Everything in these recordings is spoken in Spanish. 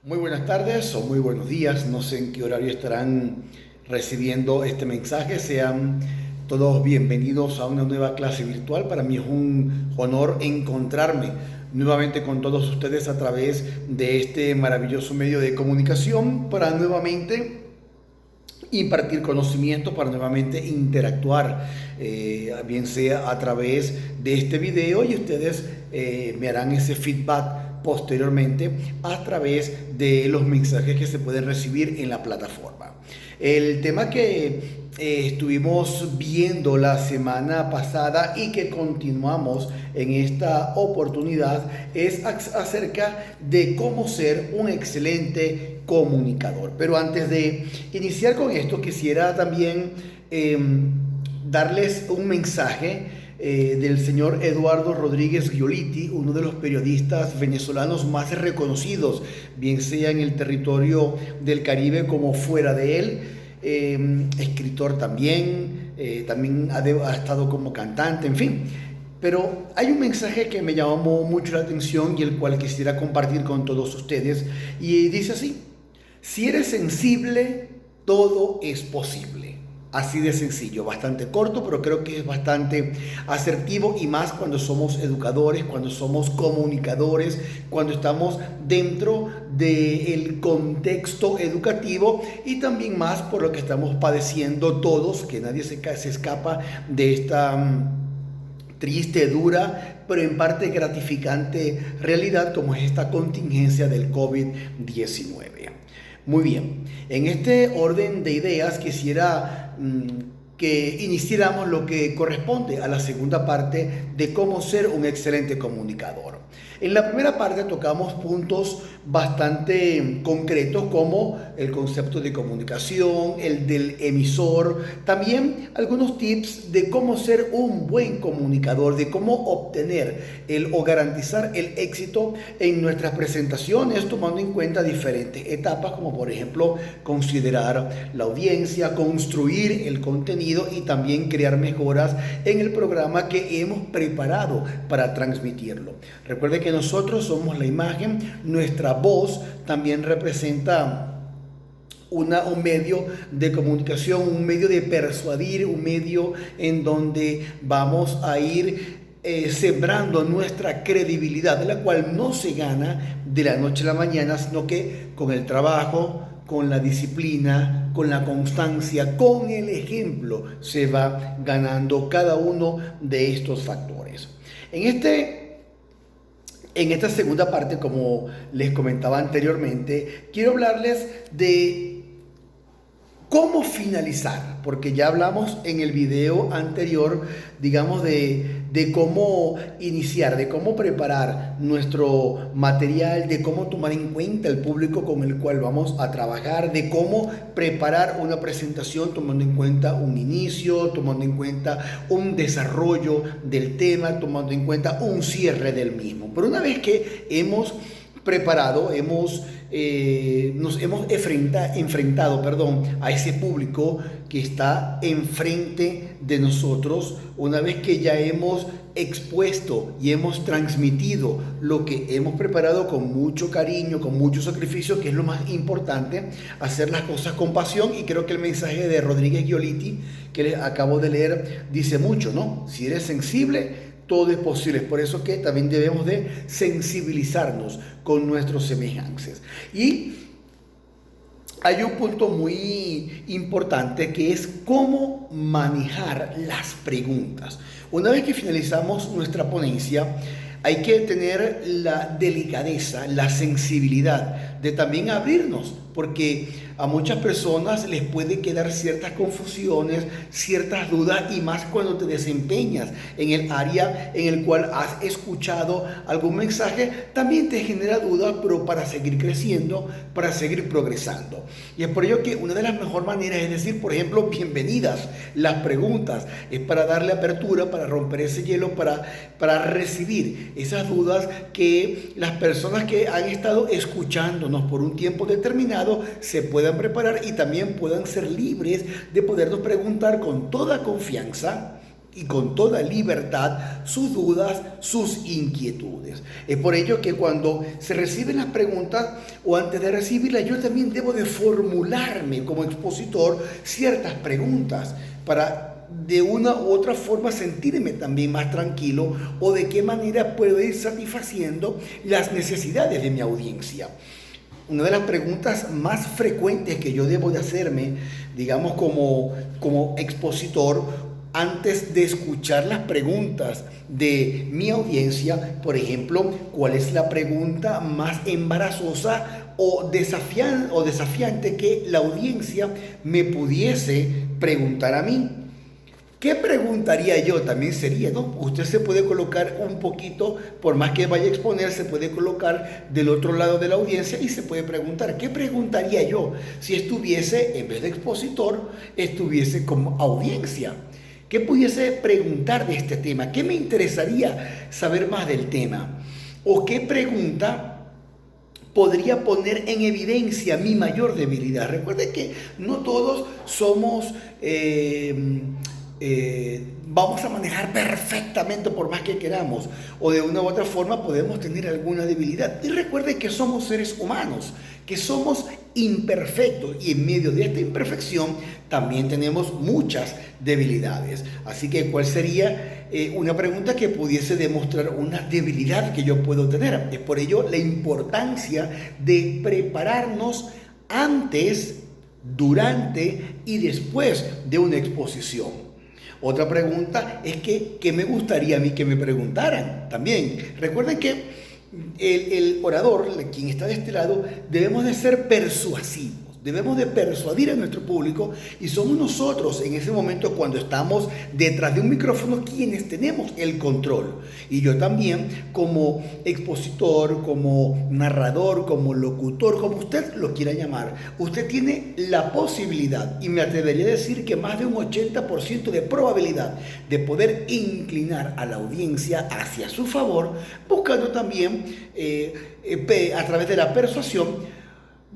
Muy buenas tardes o muy buenos días, no sé en qué horario estarán recibiendo este mensaje. Sean todos bienvenidos a una nueva clase virtual. Para mí es un honor encontrarme nuevamente con todos ustedes a través de este maravilloso medio de comunicación para nuevamente impartir conocimiento, para nuevamente interactuar, bien sea a través de este video y ustedes me harán ese feedback posteriormente a través de los mensajes que se pueden recibir en la plataforma. El tema que estuvimos viendo la semana pasada y que continuamos en esta oportunidad es acerca de cómo ser un excelente comunicador. Pero antes de iniciar con esto, quisiera también darles un mensaje del señor Eduardo Rodríguez Giolitti, uno de los periodistas venezolanos más reconocidos, bien sea en el territorio del Caribe como fuera de él. Escritor también, también ha estado como cantante, en fin. Pero hay un mensaje que me llamó mucho la atención y el cual quisiera compartir con todos ustedes, y dice así: si eres sensible, todo es posible. Así de sencillo, bastante corto, pero creo que es bastante asertivo, y más cuando somos educadores, cuando somos comunicadores, cuando estamos dentro del contexto educativo, y también más por lo que estamos padeciendo todos, que nadie se escapa de esta triste, dura, pero en parte gratificante realidad como es esta contingencia del COVID-19. Muy bien, en este orden de ideas quisiera que iniciáramos lo que corresponde a la segunda parte de cómo ser un excelente comunicador. En la primera parte tocamos puntos bastante concretos como el concepto de comunicación, el del emisor, también algunos tips de cómo ser un buen comunicador, de cómo obtener o garantizar el éxito en nuestras presentaciones, tomando en cuenta diferentes etapas, como por ejemplo considerar la audiencia, construir el contenido y también crear mejoras en el programa que hemos preparado para transmitirlo. Recuerde que nosotros somos la imagen, nuestra voz también representa un medio de comunicación, un medio de persuadir, un medio en donde vamos a ir sembrando nuestra credibilidad, de la cual no se gana de la noche a la mañana, sino que con el trabajo, con la disciplina, con la constancia, con el ejemplo, se va ganando cada uno de estos factores. En esta segunda parte, como les comentaba anteriormente, quiero hablarles de cómo finalizar, porque ya hablamos en el video anterior, digamos, de cómo iniciar, de cómo preparar nuestro material, de cómo tomar en cuenta el público con el cual vamos a trabajar, de cómo preparar una presentación tomando en cuenta un inicio, tomando en cuenta un desarrollo del tema, tomando en cuenta un cierre del mismo. Pero una vez que hemos preparado, nos hemos enfrentado a ese público que está enfrente de nosotros, una vez que ya hemos expuesto y hemos transmitido lo que hemos preparado con mucho cariño, con mucho sacrificio, que es lo más importante, hacer las cosas con pasión. Y creo que el mensaje de Rodríguez Giolitti, que les acabo de leer, dice mucho, ¿no? Si eres sensible, todo es posible. Es por eso que también debemos de sensibilizarnos con nuestros semejantes. Y hay un punto muy importante que es cómo manejar las preguntas. Una vez que finalizamos nuestra ponencia, hay que tener la delicadeza, la sensibilidad de también abrirnos, porque a muchas personas les puede quedar ciertas confusiones, ciertas dudas, y más cuando te desempeñas en el área en el cual has escuchado algún mensaje, también te genera dudas, pero para seguir creciendo, para seguir progresando. Y es por ello que una de las mejores maneras es decir, por ejemplo, bienvenidas. Las preguntas es para darle apertura, para romper ese hielo, para recibir esas dudas que las personas que han estado escuchándonos por un tiempo determinado se puedan preparar y también puedan ser libres de podernos preguntar con toda confianza y con toda libertad sus dudas, sus inquietudes. Es por ello que cuando se reciben las preguntas o antes de recibirlas, yo también debo de formularme como expositor ciertas preguntas para de una u otra forma sentirme también más tranquilo o de qué manera puedo ir satisfaciendo las necesidades de mi audiencia. Una de las preguntas más frecuentes que yo debo de hacerme, digamos como expositor, antes de escuchar las preguntas de mi audiencia, por ejemplo, ¿cuál es la pregunta más embarazosa o desafiante que la audiencia me pudiese preguntar a mí? ¿Qué preguntaría yo? También sería, ¿no? Usted se puede colocar un poquito, por más que vaya a exponer, se puede colocar del otro lado de la audiencia y se puede preguntar, ¿qué preguntaría yo si estuviese, en vez de expositor, estuviese como audiencia? ¿Qué pudiese preguntar de este tema? ¿Qué me interesaría saber más del tema? ¿O qué pregunta podría poner en evidencia mi mayor debilidad? Recuerden que no todos somos... vamos a manejar perfectamente por más que queramos, o de una u otra forma podemos tener alguna debilidad. Y recuerde que somos seres humanos, que somos imperfectos, y en medio de esta imperfección también tenemos muchas debilidades. Así que, ¿cuál sería una pregunta que pudiese demostrar una debilidad que yo puedo tener? Es por ello la importancia de prepararnos antes, durante y después de una exposición. Otra pregunta es que, ¿qué me gustaría a mí que me preguntaran? También, recuerden que el orador, quien está de este lado, debemos de ser persuasivos. Debemos de persuadir a nuestro público y somos nosotros en ese momento cuando estamos detrás de un micrófono quienes tenemos el control. Y yo también como expositor, como narrador, como locutor, como usted lo quiera llamar, usted tiene la posibilidad, y me atrevería a decir que más de un 80% de probabilidad de poder inclinar a la audiencia hacia su favor, buscando también a través de la persuasión,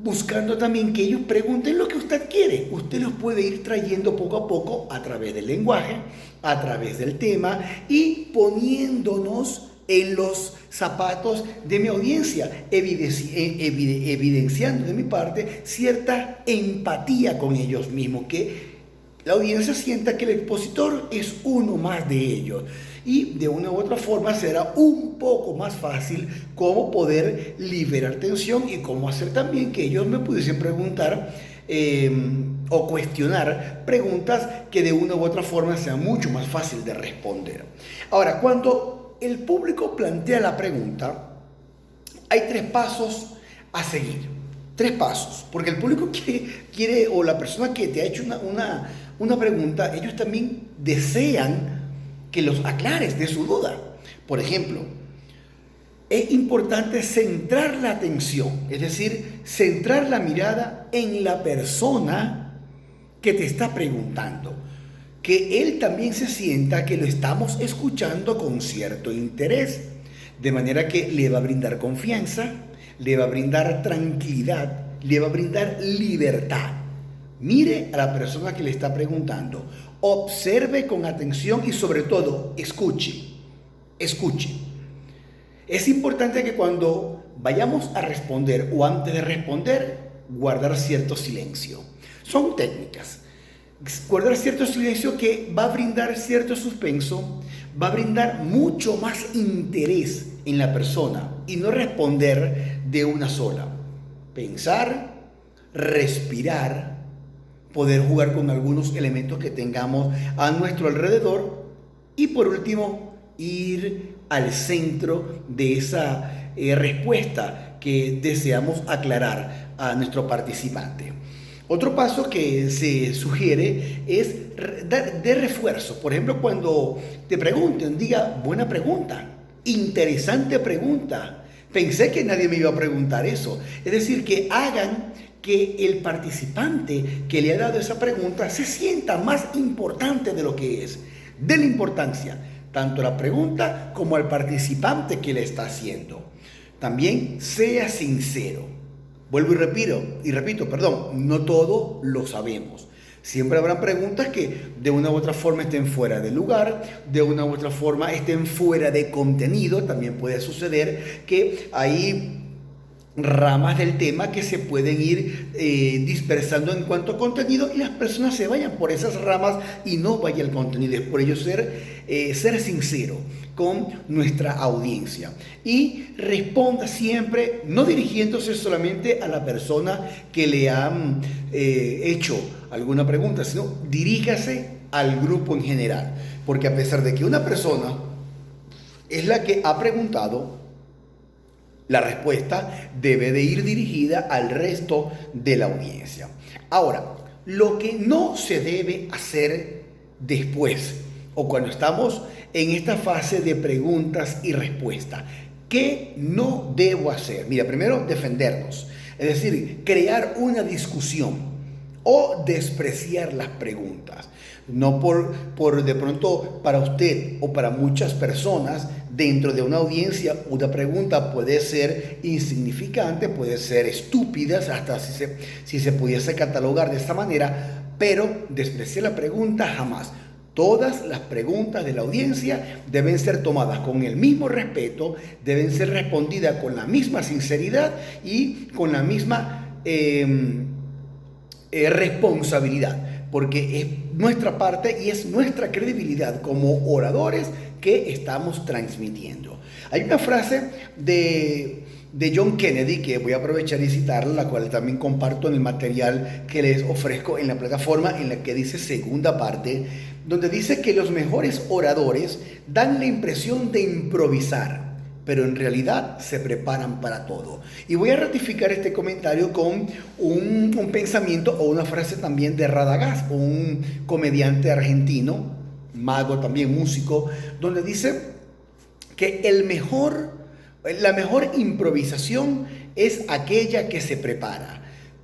buscando también que ellos pregunten lo que usted quiere. Usted los puede ir trayendo poco a poco a través del lenguaje, a través del tema y poniéndonos en los zapatos de mi audiencia, evidenciando de mi parte cierta empatía con ellos mismos, que la audiencia sienta que el expositor es uno más de ellos. Y de una u otra forma será un poco más fácil cómo poder liberar tensión y cómo hacer también que ellos me pudiesen preguntar o cuestionar preguntas que de una u otra forma sea mucho más fácil de responder. Ahora, cuando el público plantea la pregunta, hay 3 pasos a seguir. 3 pasos, porque el público quiere o la persona que te ha hecho una pregunta, ellos también desean que los aclares de su duda. Por ejemplo, es importante centrar la atención, es decir, centrar la mirada en la persona que te está preguntando, que él también se sienta que lo estamos escuchando con cierto interés, de manera que le va a brindar confianza, le va a brindar tranquilidad, le va a brindar libertad. Mire a la persona que le está preguntando, observe con atención y sobre todo escuche. Es importante que cuando vayamos a responder o antes de responder, guardar cierto silencio. Son técnicas. Guardar cierto silencio que va a brindar cierto suspenso, va a brindar mucho más interés en la persona y no responder de una sola. Pensar, respirar, poder jugar con algunos elementos que tengamos a nuestro alrededor y por último ir al centro de esa respuesta que deseamos aclarar a nuestro participante. Otro paso que se sugiere es dar de refuerzo. Por ejemplo, cuando te pregunten, diga, buena pregunta, interesante pregunta, pensé que nadie me iba a preguntar eso. Es decir, que hagan que el participante que le ha dado esa pregunta se sienta más importante de lo que es. Denle importancia tanto a la pregunta como al participante que le está haciendo. También sea sincero. Vuelvo y repito, no todo lo sabemos, Siempre habrán preguntas que de una u otra forma estén fuera de lugar, de una u otra forma estén fuera de contenido. También puede suceder que hay ramas del tema que se pueden ir dispersando en cuanto a contenido y las personas se vayan por esas ramas y no vaya el contenido. Es por ello ser sincero con nuestra audiencia y responda siempre, no dirigiéndose solamente a la persona que le han hecho alguna pregunta, sino diríjase al grupo en general, porque a pesar de que una persona es la que ha preguntado, la respuesta debe de ir dirigida al resto de la audiencia. Ahora, lo que no se debe hacer después o cuando estamos en esta fase de preguntas y respuestas, ¿qué no debo hacer? Mira, primero defendernos, es decir, crear una discusión o despreciar las preguntas. No por de pronto para usted o para muchas personas dentro de una audiencia una pregunta puede ser insignificante, puede ser estúpida, hasta si se pudiese catalogar de esta manera, pero despreciar la pregunta jamás. Todas las preguntas de la audiencia deben ser tomadas con el mismo respeto, deben ser respondidas con la misma sinceridad y con la misma responsabilidad, porque es nuestra parte y es nuestra credibilidad como oradores que estamos transmitiendo. Hay una frase de John Kennedy que voy a aprovechar y citarla, la cual también comparto en el material que les ofrezco en la plataforma, en la que dice segunda parte, donde dice que los mejores oradores dan la impresión de improvisar, pero en realidad se preparan para todo. Y voy a ratificar este comentario con un pensamiento o una frase también de Radagast, un comediante argentino, mago también, músico, donde dice que la mejor improvisación es aquella que se prepara.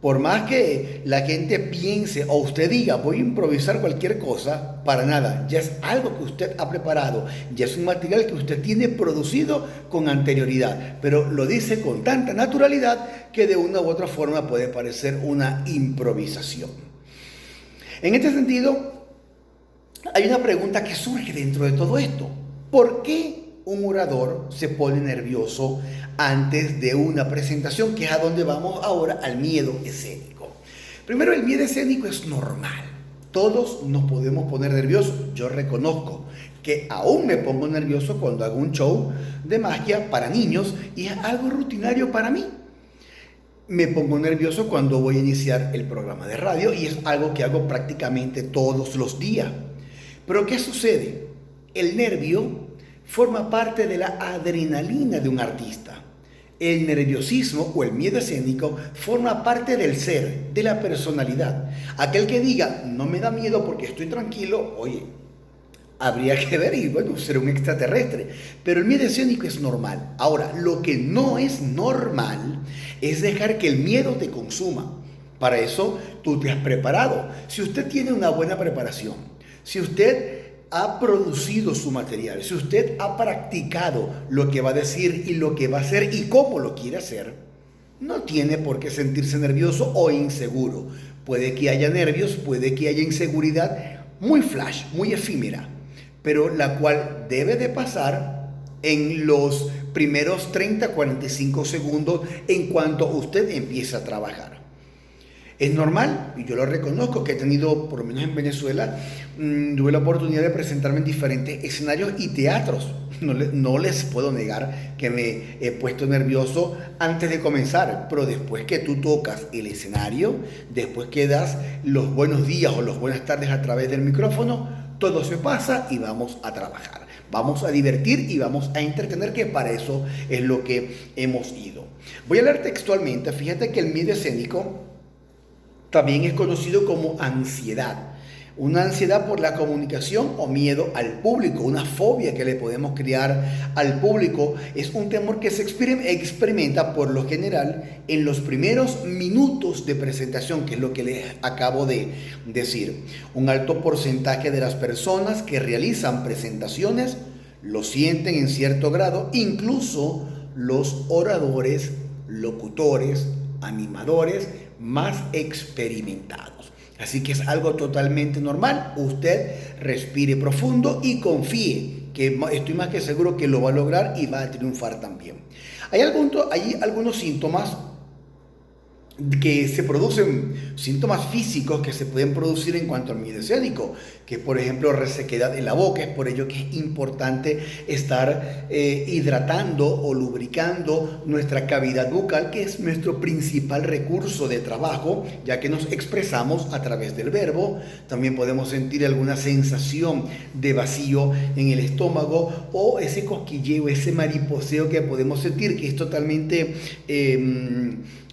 Por más que la gente piense o usted diga voy a improvisar cualquier cosa, para nada, ya es algo que usted ha preparado, ya es un material que usted tiene producido con anterioridad, pero lo dice con tanta naturalidad que de una u otra forma puede parecer una improvisación. En este sentido, hay una pregunta que surge dentro de todo esto. ¿Por qué un orador se pone nervioso antes de una presentación? Que es a donde vamos ahora, al miedo escénico. Primero, el miedo escénico es normal. Todos nos podemos poner nerviosos. Yo reconozco que aún me pongo nervioso cuando hago un show de magia para niños y es algo rutinario para mí. Me pongo nervioso cuando voy a iniciar el programa de radio y es algo que hago prácticamente todos los días. Pero ¿qué sucede? El nervio forma parte de la adrenalina de un artista. El nerviosismo o el miedo escénico forma parte del ser, de la personalidad. Aquel que diga, no me da miedo porque estoy tranquilo, oye, habría que ver y bueno, ser un extraterrestre. Pero el miedo escénico es normal. Ahora, lo que no es normal es dejar que el miedo te consuma. Para eso tú te has preparado. Si usted tiene una buena preparación, si usted ha producido su material, si usted ha practicado lo que va a decir y lo que va a hacer y cómo lo quiere hacer, no tiene por qué sentirse nervioso o inseguro. Puede que haya nervios, puede que haya inseguridad muy flash, muy efímera, pero la cual debe de pasar en los primeros 30-45 segundos en cuanto usted empieza a trabajar. Es normal, y yo lo reconozco, que he tenido, por lo menos en Venezuela, tuve la oportunidad de presentarme en diferentes escenarios y teatros. No les puedo negar que me he puesto nervioso antes de comenzar, pero después que tú tocas el escenario, después que das los buenos días o las buenas tardes a través del micrófono, todo se pasa y vamos a trabajar. Vamos a divertir y vamos a entretener, que para eso es lo que hemos ido. Voy a leer textualmente. Fíjate que el miedo escénico también es conocido como ansiedad. Una ansiedad por la comunicación o miedo al público, una fobia que le podemos crear al público. Es un temor que se experimenta por lo general en los primeros minutos de presentación, que es lo que les acabo de decir. Un alto porcentaje de las personas que realizan presentaciones lo sienten en cierto grado, incluso los oradores, locutores, animadores más experimentados. Así que es algo totalmente normal. Usted respire profundo y confíe, que estoy más que seguro que lo va a lograr y va a triunfar también. Hay algunos síntomas que se producen, síntomas físicos que se pueden producir en cuanto al miedo escénico, que es por ejemplo resequedad en la boca. Es por ello que es importante estar hidratando o lubricando nuestra cavidad bucal, que es nuestro principal recurso de trabajo, ya que nos expresamos a través del verbo. También podemos sentir alguna sensación de vacío en el estómago o ese cosquilleo, ese mariposeo que podemos sentir, que es totalmente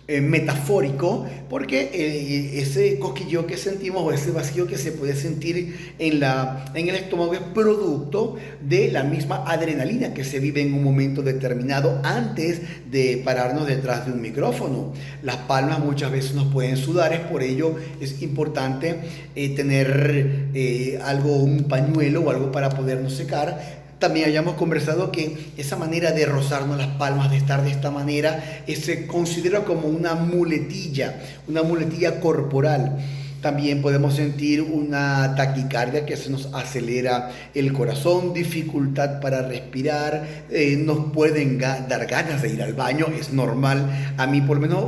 metafórico, porque ese cosquilleo que sentimos o ese vacío que se puede sentir en el estómago es producto de la misma adrenalina que se vive en un momento determinado antes de pararnos detrás de un micrófono. Las palmas muchas veces nos pueden sudar, es por ello es importante tener un pañuelo o algo para podernos secar. También hayamos conversado que esa manera de rozarnos las palmas, de estar de esta manera, se considera como una muletilla corporal. También podemos sentir una taquicardia, que se nos acelera el corazón, dificultad para respirar, nos pueden dar ganas de ir al baño, es normal. A mí por lo menos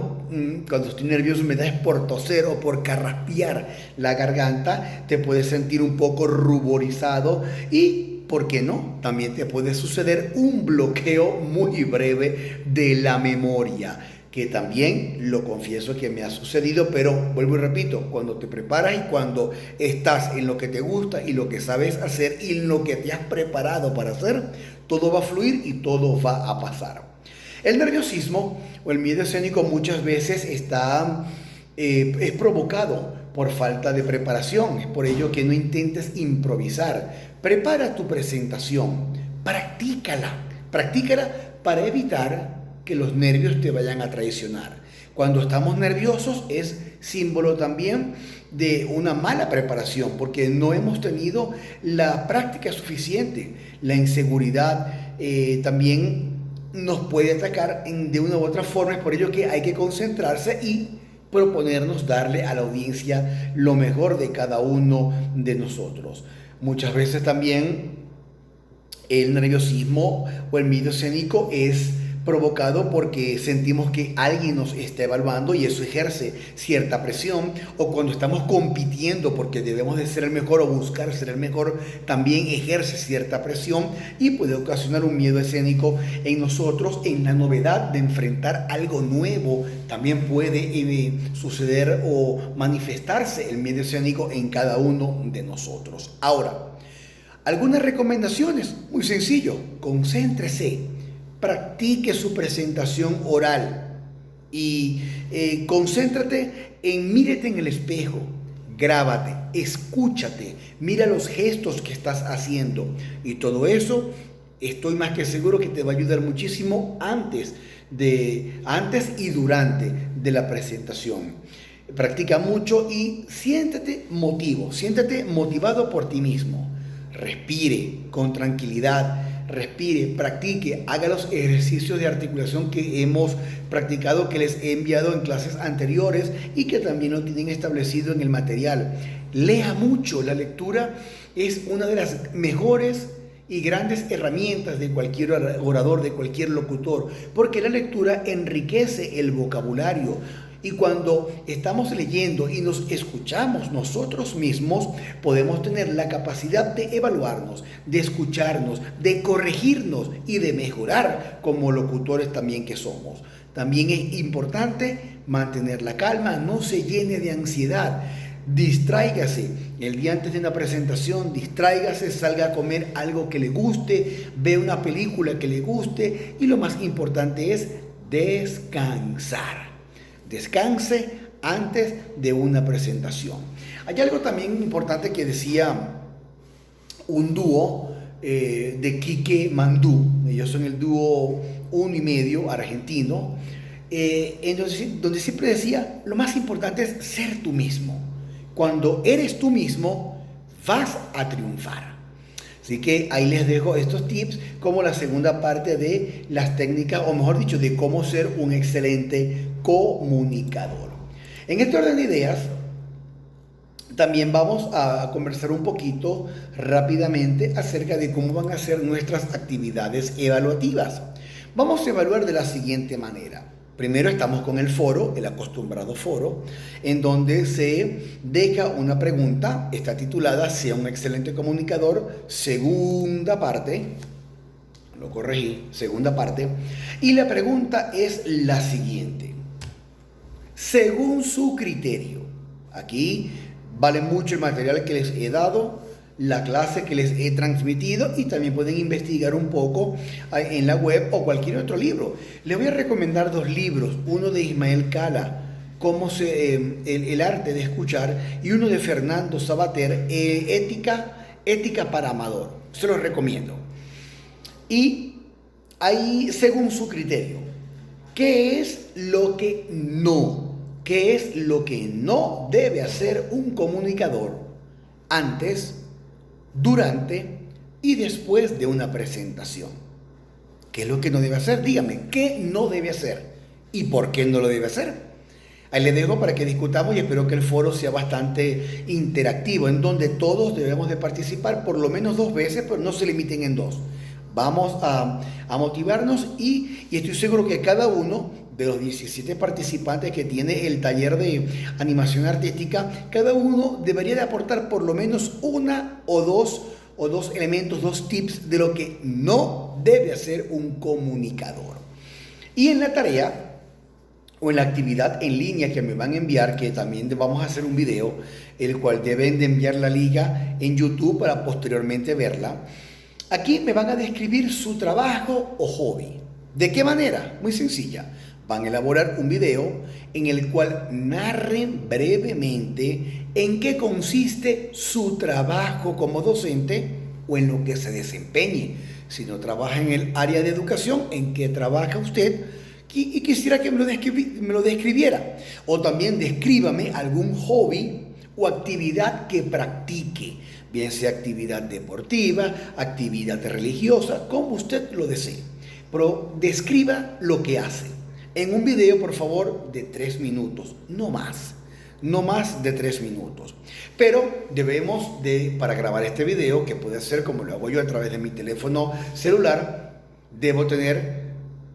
cuando estoy nervioso me da es por toser o por carraspear la garganta, te puedes sentir un poco ruborizado y ¿por qué no? También te puede suceder un bloqueo muy breve de la memoria, que también lo confieso que me ha sucedido, pero vuelvo y repito, cuando te preparas y cuando estás en lo que te gusta y lo que sabes hacer y en lo que te has preparado para hacer, todo va a fluir y todo va a pasar. El nerviosismo o el miedo escénico muchas veces es provocado por falta de preparación. Es por ello que no intentes improvisar. Prepara tu presentación, practícala para evitar que los nervios te vayan a traicionar. Cuando estamos nerviosos es símbolo también de una mala preparación, porque no hemos tenido la práctica suficiente. La inseguridad también nos puede atacar de una u otra forma. Es por ello que hay que concentrarse y proponernos darle a la audiencia lo mejor de cada uno de nosotros. Muchas veces también el nerviosismo o el miedo escénico es provocado porque sentimos que alguien nos está evaluando y eso ejerce cierta presión, o cuando estamos compitiendo porque debemos de ser el mejor o buscar ser el mejor, también ejerce cierta presión y puede ocasionar un miedo escénico en nosotros, en la novedad de enfrentar algo nuevo. También puede suceder o manifestarse el miedo escénico en cada uno de nosotros. Ahora, algunas recomendaciones, muy sencillo, concéntrese. Practique su presentación oral y concéntrate mírate en el espejo, grábate, escúchate, mira los gestos que estás haciendo y todo eso estoy más que seguro que te va a ayudar muchísimo antes y durante de la presentación. Practica mucho y siéntete motivado por ti mismo. Respire con tranquilidad. Respire, practique, haga los ejercicios de articulación que hemos practicado, que les he enviado en clases anteriores y que también lo tienen establecido en el material. Lea mucho, la lectura es una de las mejores y grandes herramientas de cualquier orador, de cualquier locutor, porque la lectura enriquece el vocabulario. Y cuando estamos leyendo y nos escuchamos nosotros mismos, podemos tener la capacidad de evaluarnos, de escucharnos, de corregirnos y de mejorar como locutores también que somos. También es importante mantener la calma, no se llene de ansiedad. Distráigase el día antes de una presentación, distráigase, salga a comer algo que le guste, ve una película que le guste y lo más importante es descansar. Descanse antes de una presentación. Hay algo también importante que decía un dúo de Quique Mandú. Ellos son el dúo 1 y medio argentino, donde siempre decía, lo más importante es ser tú mismo. Cuando eres tú mismo, vas a triunfar. Así que ahí les dejo estos tips como la segunda parte de las técnicas, o mejor dicho, de cómo ser un excelente comunicador. En este orden de ideas, También vamos a conversar un poquito rápidamente acerca de cómo van a ser nuestras actividades evaluativas. Vamos a evaluar de la siguiente manera. Primero estamos con el foro, el acostumbrado foro, en donde se deja una pregunta, está titulada "Sea un excelente comunicador", segunda parte, lo corregí, segunda parte, y la pregunta es la siguiente. Según su criterio, aquí vale mucho el material que les he dado, la clase que les he transmitido, y también pueden investigar un poco en la web o cualquier otro libro. Les voy a recomendar dos libros, uno de Ismael Cala, el arte de escuchar, y uno de Fernando Sabater, Ética para Amador. Se los recomiendo. Y ahí, según su criterio, ¿qué es lo que no? ¿Qué es lo que no debe hacer un comunicador antes, durante y después de una presentación? ¿Qué es lo que no debe hacer? Dígame, ¿qué no debe hacer? ¿Y por qué no lo debe hacer? Ahí les dejo para que discutamos, y espero que el foro sea bastante interactivo, en donde todos debemos de participar por lo menos 2 veces, pero no se limiten en 2. Vamos a motivarnos, y estoy seguro que cada uno de los 17 participantes que tiene el taller de animación artística, cada uno debería de aportar por lo menos una o dos elementos, 2 tips de lo que no debe hacer un comunicador. Y en la tarea o en la actividad en línea que me van a enviar, que también vamos a hacer un video, el cual deben de enviar la liga en YouTube para posteriormente verla. Aquí me van a describir su trabajo o hobby. ¿De qué manera? Muy sencilla. Van a elaborar un video en el cual narren brevemente en qué consiste su trabajo como docente o en lo que se desempeñe. Si no trabaja en el área de educación, ¿en qué trabaja usted? Y quisiera que me lo describiera. O también descríbame algún hobby o actividad que practique, bien sea actividad deportiva, actividad religiosa, como usted lo desee. Pero describa lo que hace. En un video, por favor, de 3 minutos, no más de 3 minutos. Pero debemos para grabar este video, que puede ser como lo hago yo a través de mi teléfono celular, debo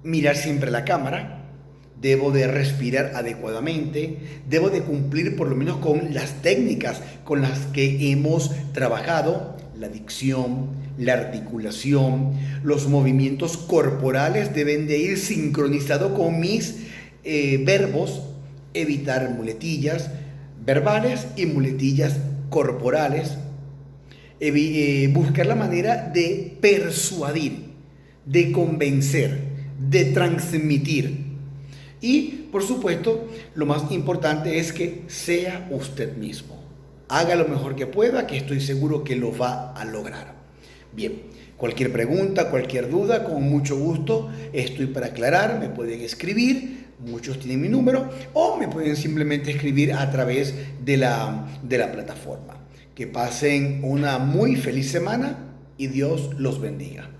mirar siempre la cámara, debo de respirar adecuadamente, debo de cumplir por lo menos con las técnicas con las que hemos trabajado, la dicción, la articulación, los movimientos corporales deben de ir sincronizados con mis verbos, evitar muletillas verbales y muletillas corporales, buscar la manera de persuadir, de convencer, de transmitir. Y, por supuesto, lo más importante es que sea usted mismo. Haga lo mejor que pueda, que estoy seguro que lo va a lograr. Bien, cualquier pregunta, cualquier duda, con mucho gusto estoy para aclarar. Me pueden escribir, muchos tienen mi número, o me pueden simplemente escribir a través de la plataforma. Que pasen una muy feliz semana y Dios los bendiga.